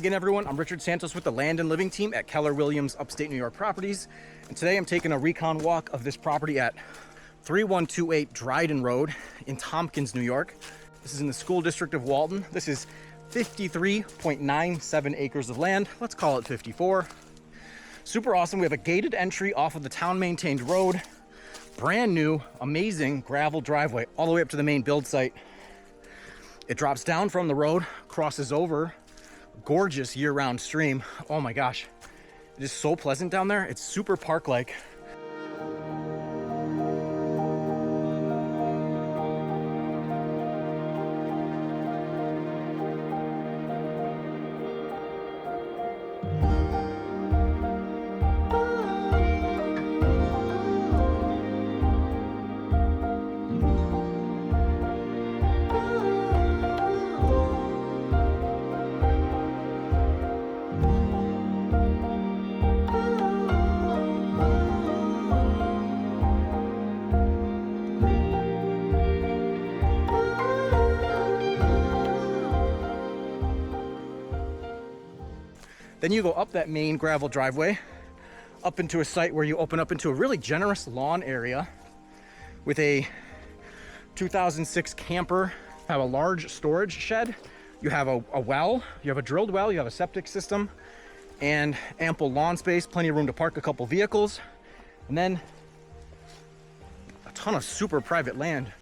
again, everyone. I'm Richard Santos with the Land and Living team at Keller Williams Upstate New York Properties. And today I'm taking a recon walk of this property at 3128 Dryden Road in Tompkins, New York. This is in the school district of Walton. This is 53.97 acres of land. Let's call it 54. Super awesome. We have a gated entry off of the town maintained road. Brand new, amazing gravel driveway all the way up to the main build site. It drops down from the road, crosses over, gorgeous year-round stream. Oh my gosh, it is so pleasant down there. It's super park-like. Then you go up that main gravel driveway, up into a site where you open up into a really generous lawn area with a 2006 camper, have a large storage shed, you have a well, you have a drilled well, you have a septic system, and ample lawn space, plenty of room to park a couple vehicles, and then a ton of super private land.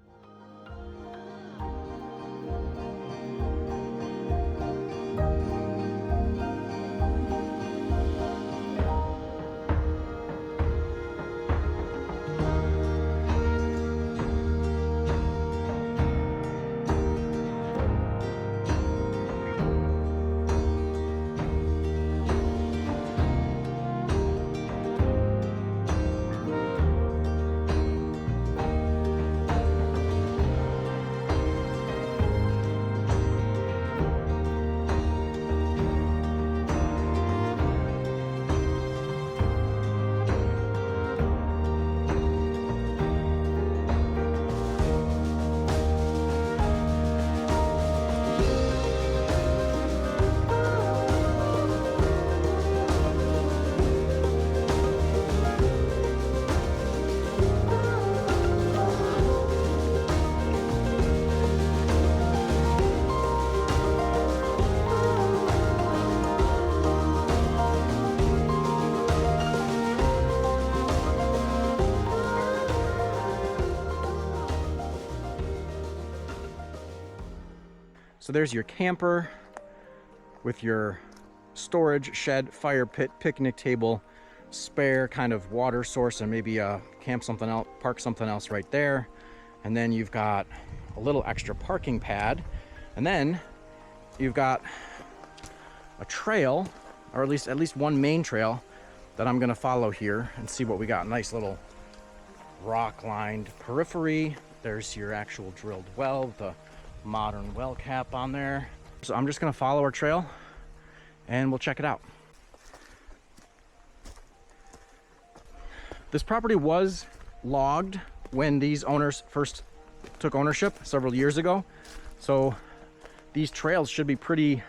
So there's your camper with your storage shed, fire pit, picnic table, spare kind of water source, and maybe camp something else, park something else right there. And then you've got a little extra parking pad. And then you've got a trail, or at least one main trail that I'm gonna follow here and see what we got. Nice little rock-lined periphery. There's your actual drilled well with a modern well cap on there. So I'm just gonna follow our trail and we'll check it out. This property was logged when these owners first took ownership several years ago. So these trails should be pretty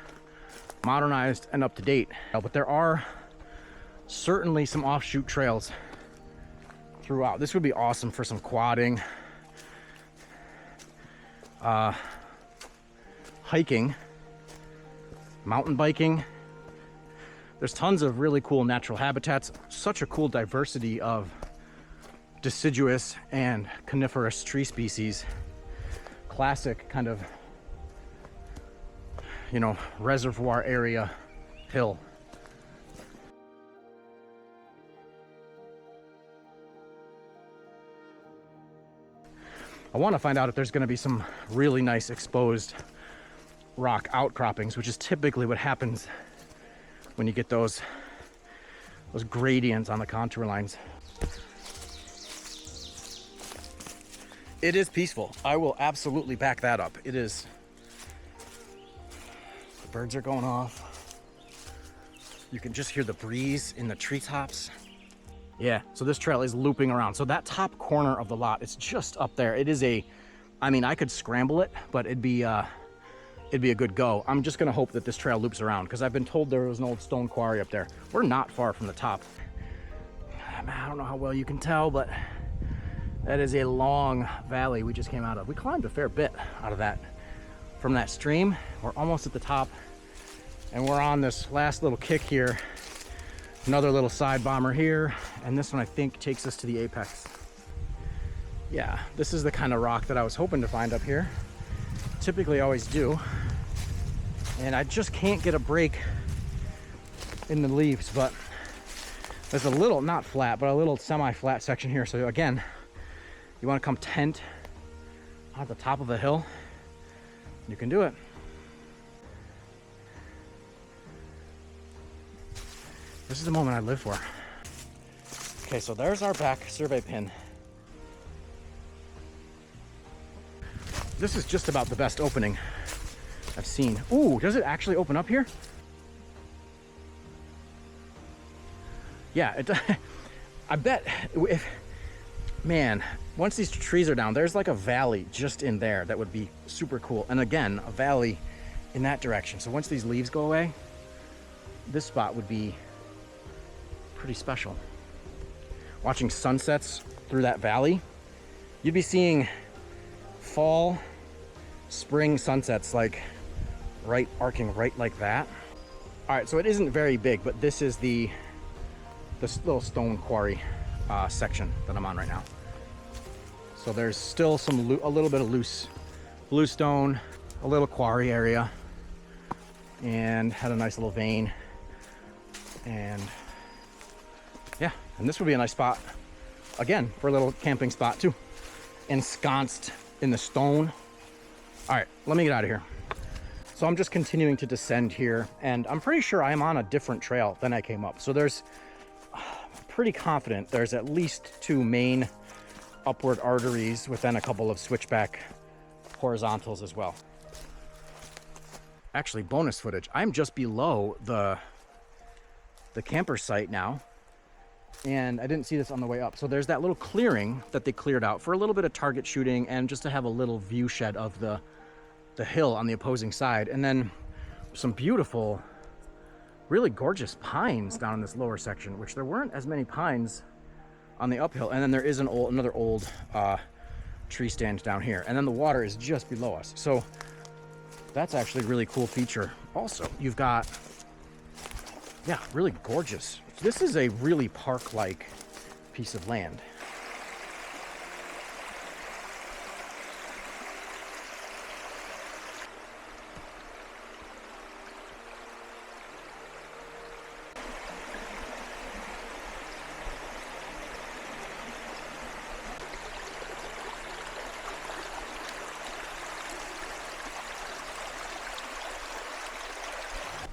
modernized and up to date. But there are certainly some offshoot trails throughout. This would be awesome for some quadding, hiking, mountain biking. There's tons of really cool natural habitats, such a cool diversity of deciduous and coniferous tree species. Classic kind of, you know, reservoir area hill. I want to find out if there's going to be some really nice exposed rock outcroppings, which is typically what happens when you get those gradients on the contour lines. It is peaceful. I will absolutely back that up. It is. The birds are going off. You can just hear the breeze in the treetops. Yeah, so this trail is looping around. So that top corner of the lot, it's just up there. It is a, I mean, I could scramble it, but it'd be it'd be a good go. I'm just gonna hope that this trail loops around because I've been told there was an old stone quarry up there. We're not far from the top. I don't know how well you can tell, but that is a long valley we just came out of. We climbed a fair bit out of that from that stream. We're almost at the top, and we're on this last little kick here. Another little side bomber here, and this one I think takes us to the apex. Yeah, this is the kind of rock that I was hoping to find up here. Typically always do. And I just can't get a break in the leaves, but there's a little, not flat, but a little semi-flat section here. So again, you want to come tent at the top of a hill, you can do it. This is the moment I live for. Okay, so there's our back survey pin. This is just about the best opening I've seen. Ooh, does it actually open up here? Yeah, I bet if, man, once these trees are down, there's like a valley just in there that would be super cool. And again, a valley in that direction. So once these leaves go away, this spot would be pretty special. Watching sunsets through that valley, you'd be seeing fall, spring sunsets like right arcing right like that. All right, so it isn't very big, but this is this little stone quarry section that I'm on right now. So there's still a little bit of loose bluestone, a little quarry area, and had a nice little vein. And yeah, and this would be a nice spot again for a little camping spot too, ensconced in the stone. All right, let me get out of here. So I'm just continuing to descend here, and I'm pretty sure I'm on a different trail than I came up. So I'm pretty confident there's at least 2 main upward arteries within a couple of switchback horizontals as well. Actually, bonus footage. I'm just below the camper site now, and I didn't see this on the way up. So there's that little clearing that they cleared out for a little bit of target shooting and just to have a little view shed of the hill on the opposing side. And then some beautiful, really gorgeous pines down in this lower section, which there weren't as many pines on the uphill. And then there is another old tree stand down here. And then the water is just below us. So that's actually a really cool feature. Also, you've got, yeah, really gorgeous. This is a really park-like piece of land.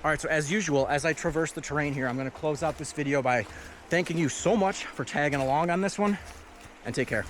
All right, so as usual, as I traverse the terrain here, I'm gonna close out this video by thanking you so much for tagging along on this one, and take care.